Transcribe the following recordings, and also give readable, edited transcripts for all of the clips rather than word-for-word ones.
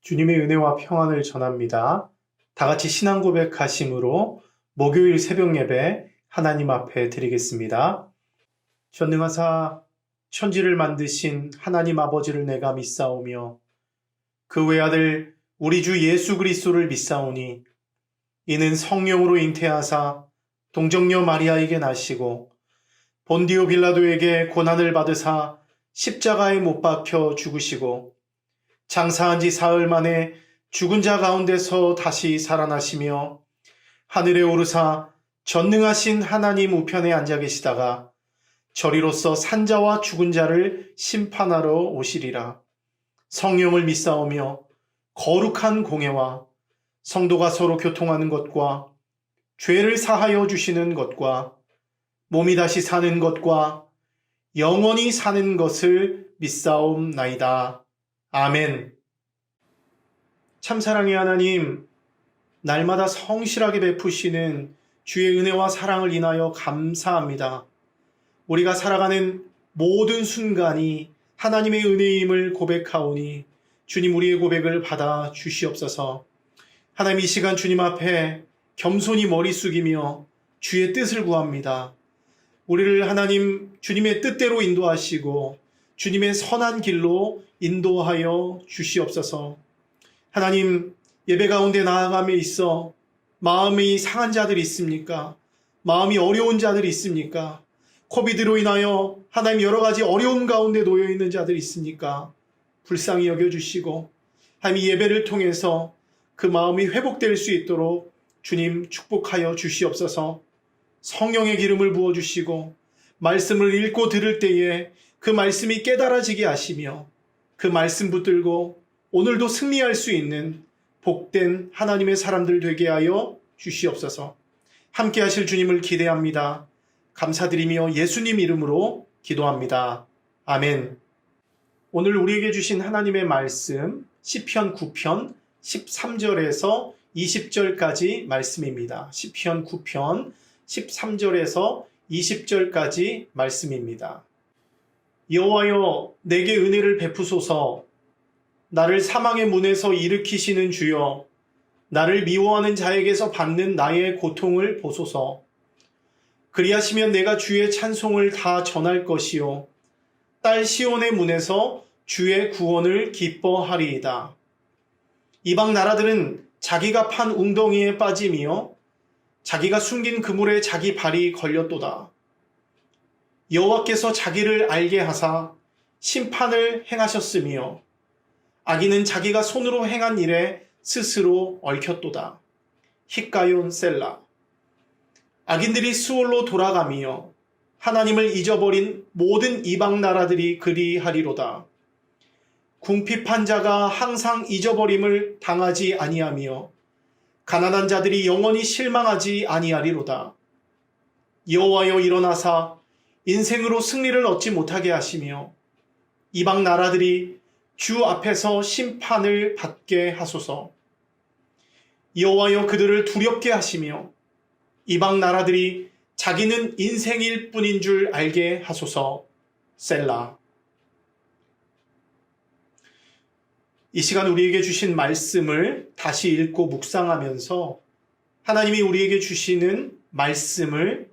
주님의 은혜와 평안을 전합니다. 다 같이 신앙 고백하심으로 목요일 새벽 예배 하나님 앞에 드리겠습니다. 전능하사 천지를 만드신 하나님 아버지를 내가 믿사오며 그 외아들 우리 주 예수 그리스도를 믿사오니 이는 성령으로 잉태하사 동정녀 마리아에게 나시고 본디오 빌라도에게 고난을 받으사 십자가에 못 박혀 죽으시고 장사한 지 사흘 만에 죽은 자 가운데서 다시 살아나시며 하늘에 오르사 전능하신 하나님 우편에 앉아 계시다가 저리로서 산자와 죽은 자를 심판하러 오시리라. 성령을 믿사오며 거룩한 공회와 성도가 서로 교통하는 것과 죄를 사하여 주시는 것과 몸이 다시 사는 것과 영원히 사는 것을 믿사옵나이다. 아멘. 참사랑의 하나님, 날마다 성실하게 베푸시는 주의 은혜와 사랑을 인하여 감사합니다. 우리가 살아가는 모든 순간이 하나님의 은혜임을 고백하오니 주님 우리의 고백을 받아 주시옵소서. 하나님 이 시간 주님 앞에 겸손히 머리 숙이며 주의 뜻을 구합니다. 우리를 하나님 주님의 뜻대로 인도하시고 주님의 선한 길로 인도하여 주시옵소서. 하나님 예배 가운데 나아감에 있어 마음이 상한 자들이 있습니까? 마음이 어려운 자들이 있습니까? 코비드로 인하여 하나님 여러 가지 어려움 가운데 놓여 있는 자들이 있습니까? 불쌍히 여겨주시고 하나님 예배를 통해서 그 마음이 회복될 수 있도록 주님 축복하여 주시옵소서. 성령의 기름을 부어주시고 말씀을 읽고 들을 때에 그 말씀이 깨달아지게 하시며 그 말씀 붙들고 오늘도 승리할 수 있는 복된 하나님의 사람들 되게 하여 주시옵소서. 함께 하실 주님을 기대합니다. 감사드리며 예수님 이름으로 기도합니다. 아멘. 오늘 우리에게 주신 하나님의 말씀 시편 9편 13절에서 20절까지 말씀입니다. 시편 9편 13절에서 20절까지 말씀입니다. 여호와여 내게 은혜를 베푸소서. 나를 사망의 문에서 일으키시는 주여, 나를 미워하는 자에게서 받는 나의 고통을 보소서. 그리하시면 내가 주의 찬송을 다 전할 것이요 딸 시온의 문에서 주의 구원을 기뻐하리이다. 이방 나라들은 자기가 판 웅덩이에 빠짐이요 자기가 숨긴 그물에 자기 발이 걸렸도다. 여호와께서 자기를 알게 하사 심판을 행하셨으며 악인은 자기가 손으로 행한 일에 스스로 얽혔도다. 히가yon 셀라. 악인들이 수월로 돌아가며 하나님을 잊어버린 모든 이방 나라들이 그리하리로다. 궁핍한 자가 항상 잊어버림을 당하지 아니하며 가난한 자들이 영원히 실망하지 아니하리로다. 여호와여 일어나사 인생으로 승리를 얻지 못하게 하시며 이방 나라들이 주 앞에서 심판을 받게 하소서. 여호와여 그들을 두렵게 하시며 이방 나라들이 자기는 인생일 뿐인 줄 알게 하소서. 셀라. 이 시간 우리에게 주신 말씀을 다시 읽고 묵상하면서 하나님이 우리에게 주시는 말씀을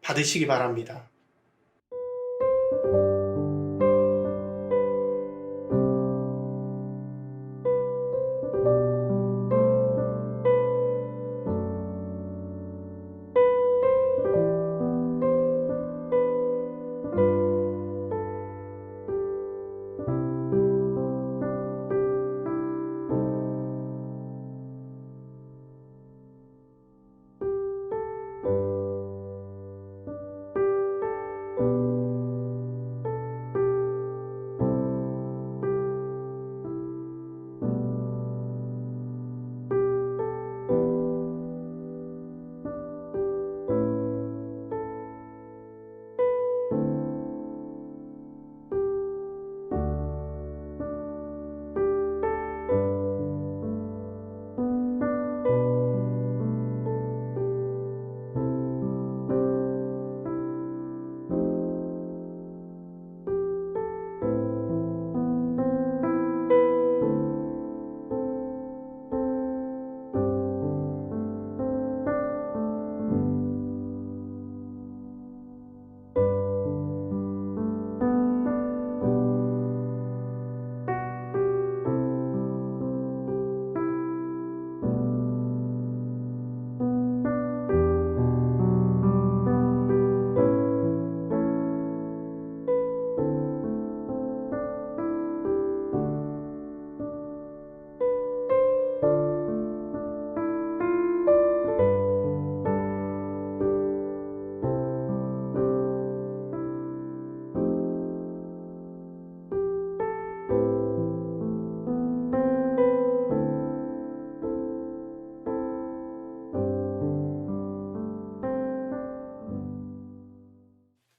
받으시기 바랍니다.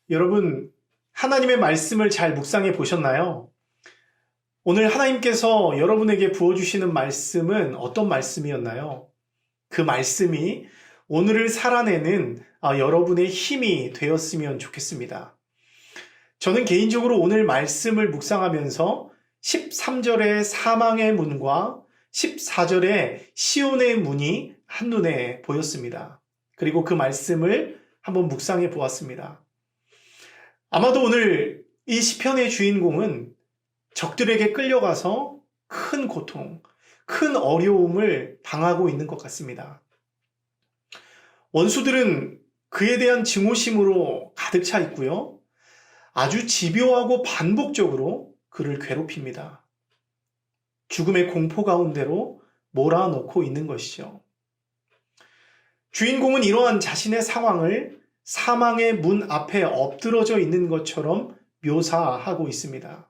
여러분, 하나님의 말씀을 잘 묵상해 보셨나요? 오늘 하나님께서 여러분에게 부어주시는 말씀은 어떤 말씀이었나요? 그 말씀이 오늘을 살아내는 여러분의 힘이 되었으면 좋겠습니다. 저는 개인적으로 오늘 말씀을 묵상하면서 13절의 사망의 문과 14절의 시온의 문이 한눈에 보였습니다. 그리고 그 말씀을 한번 묵상해 보았습니다. 아마도 오늘 이 시편의 주인공은 적들에게 끌려가서 큰 고통, 큰 어려움을 당하고 있는 것 같습니다. 원수들은 그에 대한 증오심으로 가득 차 있고요. 아주 집요하고 반복적으로 그를 괴롭힙니다. 죽음의 공포 가운데로 몰아넣고 있는 것이죠. 주인공은 이러한 자신의 상황을 사망의 문 앞에 엎드러져 있는 것처럼 묘사하고 있습니다.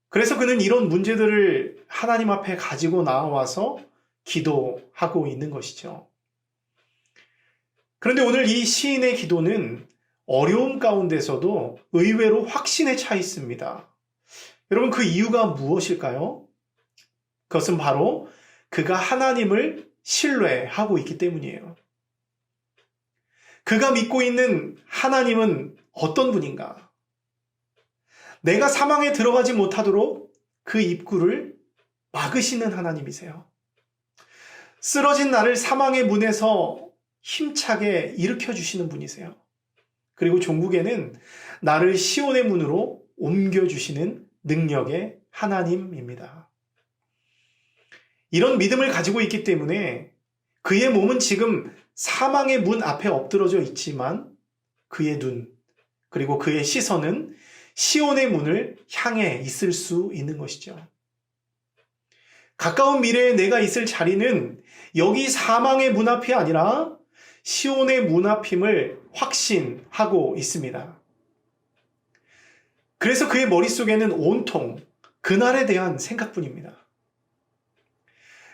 그래서 그는 이런 문제들을 하나님 앞에 가지고 나와서 기도하고 있는 것이죠. 그런데 오늘 이 시인의 기도는 어려움 가운데서도 의외로 확신에 차 있습니다. 여러분, 그 이유가 무엇일까요? 그것은 바로 그가 하나님을 신뢰하고 있기 때문이에요. 그가 믿고 있는 하나님은 어떤 분인가? 내가 사망에 들어가지 못하도록 그 입구를 막으시는 하나님이세요. 쓰러진 나를 사망의 문에서 힘차게 일으켜주시는 분이세요. 그리고 종국에는 나를 시온의 문으로 옮겨주시는 능력의 하나님입니다. 이런 믿음을 가지고 있기 때문에 그의 몸은 지금 사망의 문 앞에 엎드러져 있지만 그의 눈, 그리고 그의 시선은 시온의 문을 향해 있을 수 있는 것이죠. 가까운 미래에 내가 있을 자리는 여기 사망의 문 앞이 아니라 시온의 문 앞임을 확신하고 있습니다. 그래서 그의 머릿속에는 온통 그날에 대한 생각뿐입니다.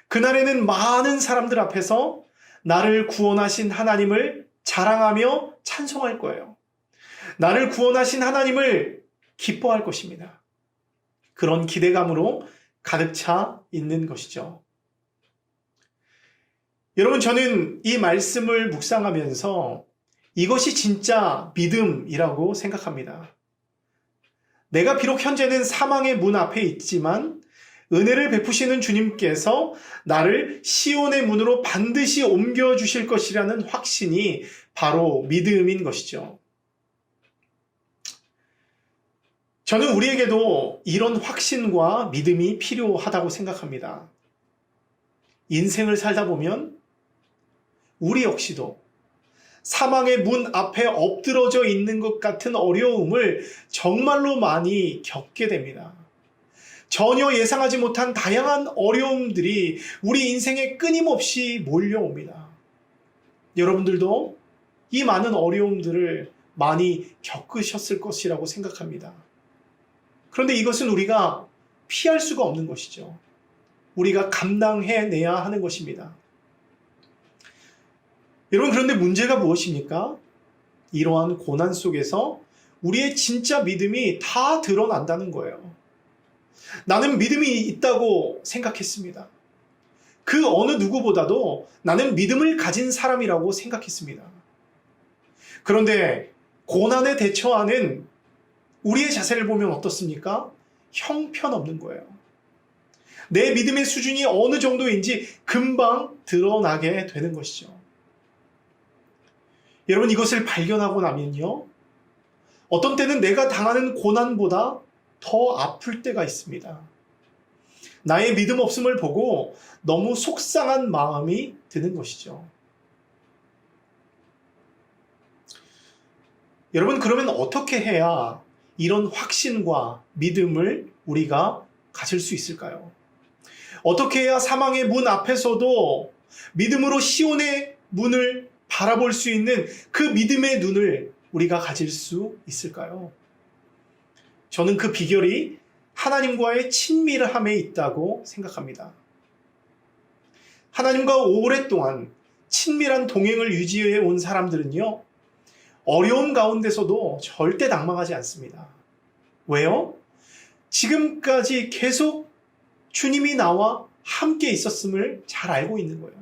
그날에는 많은 사람들 앞에서 나를 구원하신 하나님을 자랑하며 찬송할 거예요. 나를 구원하신 하나님을 기뻐할 것입니다. 그런 기대감으로 가득 차 있는 것이죠. 여러분, 저는 이 말씀을 묵상하면서 이것이 진짜 믿음이라고 생각합니다. 내가 비록 현재는 사망의 문 앞에 있지만 은혜를 베푸시는 주님께서 나를 시온의 문으로 반드시 옮겨주실 것이라는 확신이 바로 믿음인 것이죠. 저는 우리에게도 이런 확신과 믿음이 필요하다고 생각합니다. 인생을 살다 보면 우리 역시도 사망의 문 앞에 엎드러져 있는 것 같은 어려움을 정말로 많이 겪게 됩니다. 전혀 예상하지 못한 다양한 어려움들이 우리 인생에 끊임없이 몰려옵니다. 여러분들도 이 많은 어려움들을 많이 겪으셨을 것이라고 생각합니다. 그런데 이것은 우리가 피할 수가 없는 것이죠. 우리가 감당해내야 하는 것입니다. 여러분, 그런데 문제가 무엇입니까? 이러한 고난 속에서 우리의 진짜 믿음이 다 드러난다는 거예요. 나는 믿음이 있다고 생각했습니다. 그 어느 누구보다도 나는 믿음을 가진 사람이라고 생각했습니다. 그런데 고난에 대처하는 우리의 자세를 보면 어떻습니까? 형편없는 거예요. 내 믿음의 수준이 어느 정도인지 금방 드러나게 되는 것이죠. 여러분, 이것을 발견하고 나면요, 어떤 때는 내가 당하는 고난보다 더 아플 때가 있습니다. 나의 믿음 없음을 보고 너무 속상한 마음이 드는 것이죠. 여러분, 그러면 어떻게 해야 이런 확신과 믿음을 우리가 가질 수 있을까요? 어떻게 해야 사망의 문 앞에서도 믿음으로 시온의 문을 바라볼 수 있는 그 믿음의 눈을 우리가 가질 수 있을까요? 저는 그 비결이 하나님과의 친밀함에 있다고 생각합니다. 하나님과 오랫동안 친밀한 동행을 유지해 온 사람들은요, 어려움 가운데서도 절대 낙망하지 않습니다. 왜요? 지금까지 계속 주님이 나와 함께 있었음을 잘 알고 있는 거예요.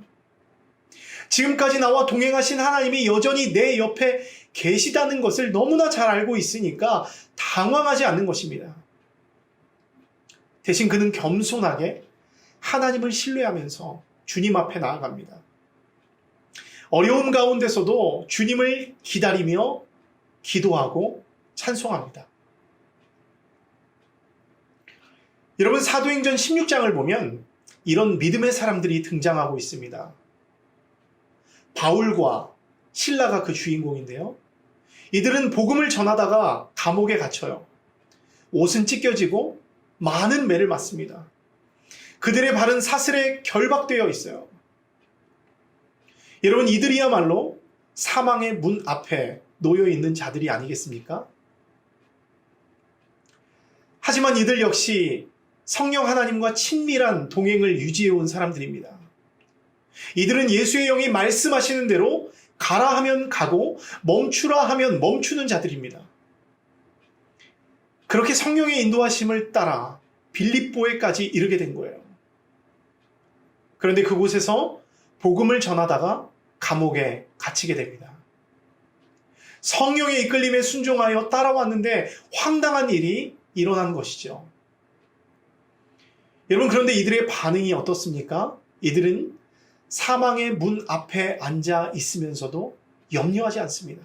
지금까지 나와 동행하신 하나님이 여전히 내 옆에 계시다는 것을 너무나 잘 알고 있으니까 당황하지 않는 것입니다. 대신 그는 겸손하게 하나님을 신뢰하면서 주님 앞에 나아갑니다. 어려움 가운데서도 주님을 기다리며 기도하고 찬송합니다. 여러분, 사도행전 16장을 보면 이런 믿음의 사람들이 등장하고 있습니다. 바울과 실라가 그 주인공인데요. 이들은 복음을 전하다가 감옥에 갇혀요. 옷은 찢겨지고 많은 매를 맞습니다. 그들의 발은 사슬에 결박되어 있어요. 여러분, 이들이야말로 사망의 문 앞에 놓여 있는 자들이 아니겠습니까? 하지만 이들 역시 성령 하나님과 친밀한 동행을 유지해온 사람들입니다. 이들은 예수의 영이 말씀하시는 대로 가라 하면 가고 멈추라 하면 멈추는 자들입니다. 그렇게 성령의 인도하심을 따라 빌립보에까지 이르게 된 거예요. 그런데 그곳에서 복음을 전하다가 감옥에 갇히게 됩니다. 성령의 이끌림에 순종하여 따라왔는데 황당한 일이 일어난 것이죠. 여러분, 그런데 이들의 반응이 어떻습니까? 이들은 사망의 문 앞에 앉아 있으면서도 염려하지 않습니다.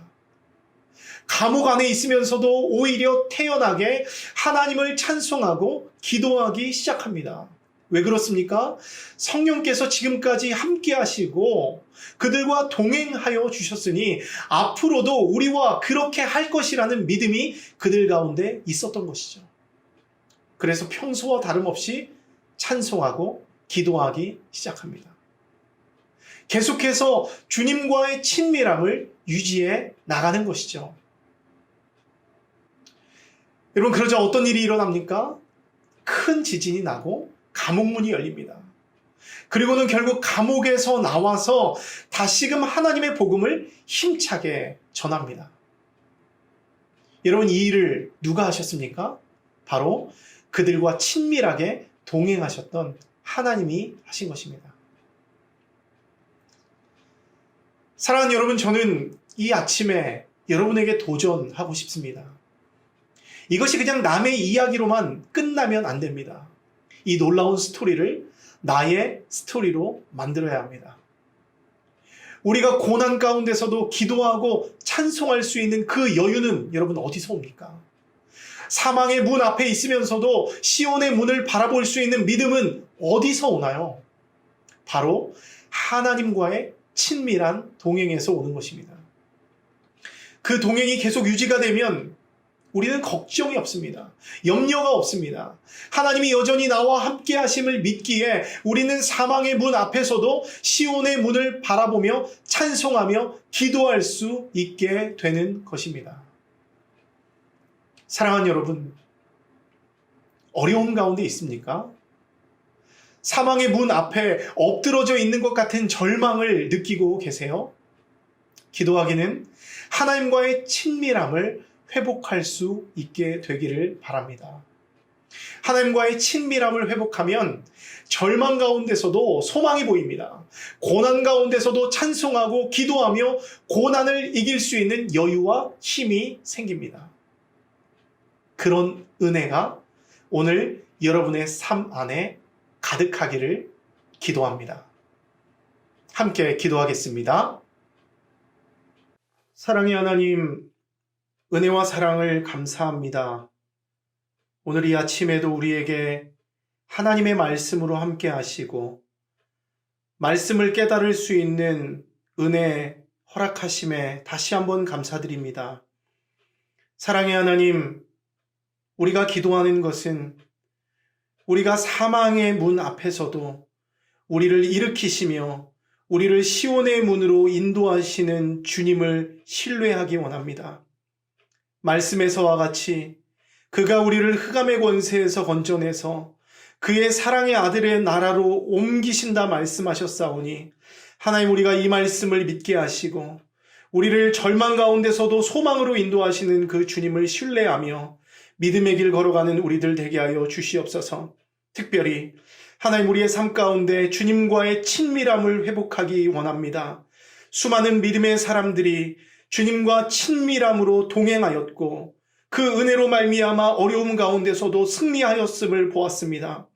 감옥 안에 있으면서도 오히려 태연하게 하나님을 찬송하고 기도하기 시작합니다. 왜 그렇습니까? 성령께서 지금까지 함께 하시고 그들과 동행하여 주셨으니 앞으로도 우리와 그렇게 할 것이라는 믿음이 그들 가운데 있었던 것이죠. 그래서 평소와 다름없이 찬송하고 기도하기 시작합니다. 계속해서 주님과의 친밀함을 유지해 나가는 것이죠. 여러분, 그러자 어떤 일이 일어납니까? 큰 지진이 나고 감옥문이 열립니다. 그리고는 결국 감옥에서 나와서 다시금 하나님의 복음을 힘차게 전합니다. 여러분, 이 일을 누가 하셨습니까? 바로 그들과 친밀하게 동행하셨던 하나님이 하신 것입니다. 사랑하는 여러분, 저는 이 아침에 여러분에게 도전하고 싶습니다. 이것이 그냥 남의 이야기로만 끝나면 안 됩니다. 이 놀라운 스토리를 나의 스토리로 만들어야 합니다. 우리가 고난 가운데서도 기도하고 찬송할 수 있는 그 여유는 여러분 어디서 옵니까? 사망의 문 앞에 있으면서도 시온의 문을 바라볼 수 있는 믿음은 어디서 오나요? 바로 하나님과의 친밀한 동행에서 오는 것입니다. 그 동행이 계속 유지가 되면 우리는 걱정이 없습니다. 염려가 없습니다. 하나님이 여전히 나와 함께 하심을 믿기에 우리는 사망의 문 앞에서도 시온의 문을 바라보며 찬송하며 기도할 수 있게 되는 것입니다. 사랑하는 여러분, 어려움 가운데 있습니까? 사망의 문 앞에 엎드러져 있는 것 같은 절망을 느끼고 계세요? 기도하기는 하나님과의 친밀함을 회복할 수 있게 되기를 바랍니다. 하나님과의 친밀함을 회복하면 절망 가운데서도 소망이 보입니다. 고난 가운데서도 찬송하고 기도하며 고난을 이길 수 있는 여유와 힘이 생깁니다. 그런 은혜가 오늘 여러분의 삶 안에 가득하기를 기도합니다. 함께 기도하겠습니다. 사랑의 하나님, 은혜와 사랑을 감사합니다. 오늘 이 아침에도 우리에게 하나님의 말씀으로 함께 하시고 말씀을 깨달을 수 있는 은혜 허락하심에 다시 한번 감사드립니다. 사랑의 하나님, 우리가 기도하는 것은 우리가 사망의 문 앞에서도 우리를 일으키시며 우리를 시온의 문으로 인도하시는 주님을 신뢰하기 원합니다. 말씀에서와 같이 그가 우리를 흑암의 권세에서 건져내서 그의 사랑의 아들의 나라로 옮기신다 말씀하셨사오니 하나님, 우리가 이 말씀을 믿게 하시고 우리를 절망 가운데서도 소망으로 인도하시는 그 주님을 신뢰하며 믿음의 길 걸어가는 우리들 되게 하여 주시옵소서. 특별히 하나님 우리의 삶 가운데 주님과의 친밀함을 회복하기 원합니다. 수많은 믿음의 사람들이 주님과 친밀함으로 동행하였고 그 은혜로 말미암아 어려움 가운데서도 승리하였음을 보았습니다.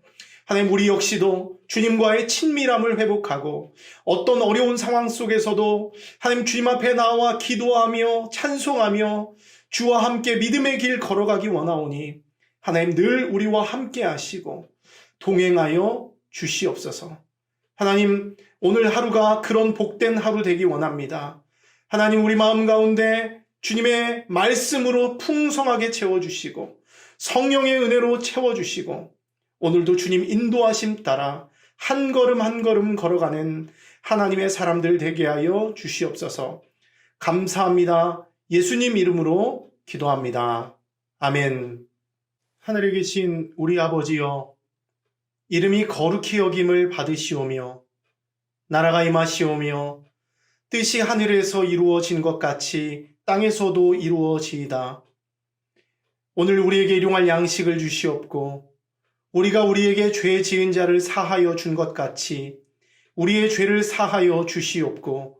하나님 우리 역시도 주님과의 친밀함을 회복하고 어떤 어려운 상황 속에서도 하나님 주님 앞에 나와 기도하며 찬송하며 주와 함께 믿음의 길 걸어가기 원하오니 하나님 늘 우리와 함께 하시고 동행하여 주시옵소서. 하나님 오늘 하루가 그런 복된 하루 되기 원합니다. 하나님 우리 마음 가운데 주님의 말씀으로 풍성하게 채워주시고 성령의 은혜로 채워주시고 오늘도 주님 인도하심 따라 한 걸음 한 걸음 걸어가는 하나님의 사람들 되게 하여 주시옵소서. 감사합니다. 예수님 이름으로 기도합니다. 아멘. 하늘에 계신 우리 아버지여, 이름이 거룩히 여김을 받으시오며 나라가 임하시오며 뜻이 하늘에서 이루어진 것 같이 땅에서도 이루어지이다. 오늘 우리에게 일용할 양식을 주시옵고 우리가 우리에게 죄 지은 자를 사하여 준 것 같이 우리의 죄를 사하여 주시옵고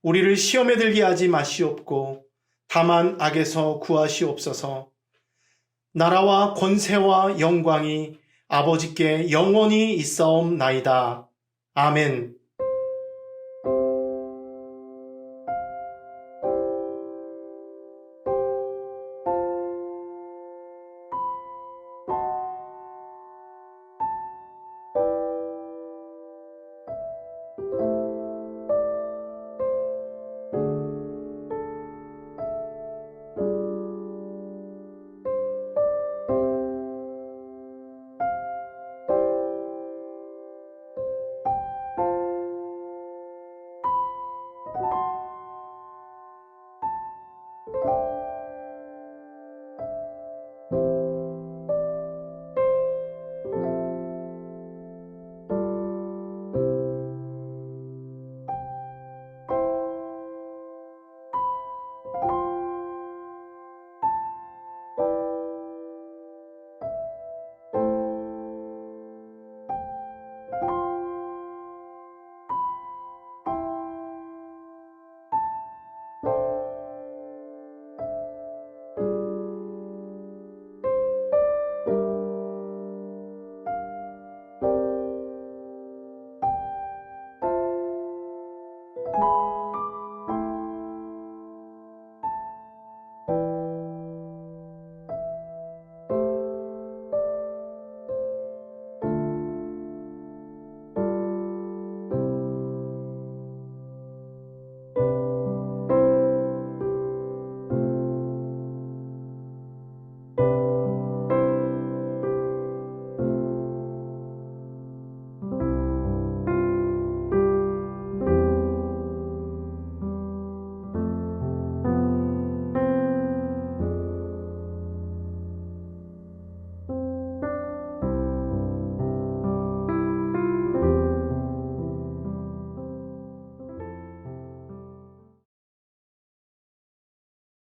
우리를 시험에 들게 하지 마시옵고 다만 악에서 구하시옵소서. 나라와 권세와 영광이 아버지께 영원히 있사옵나이다. 아멘.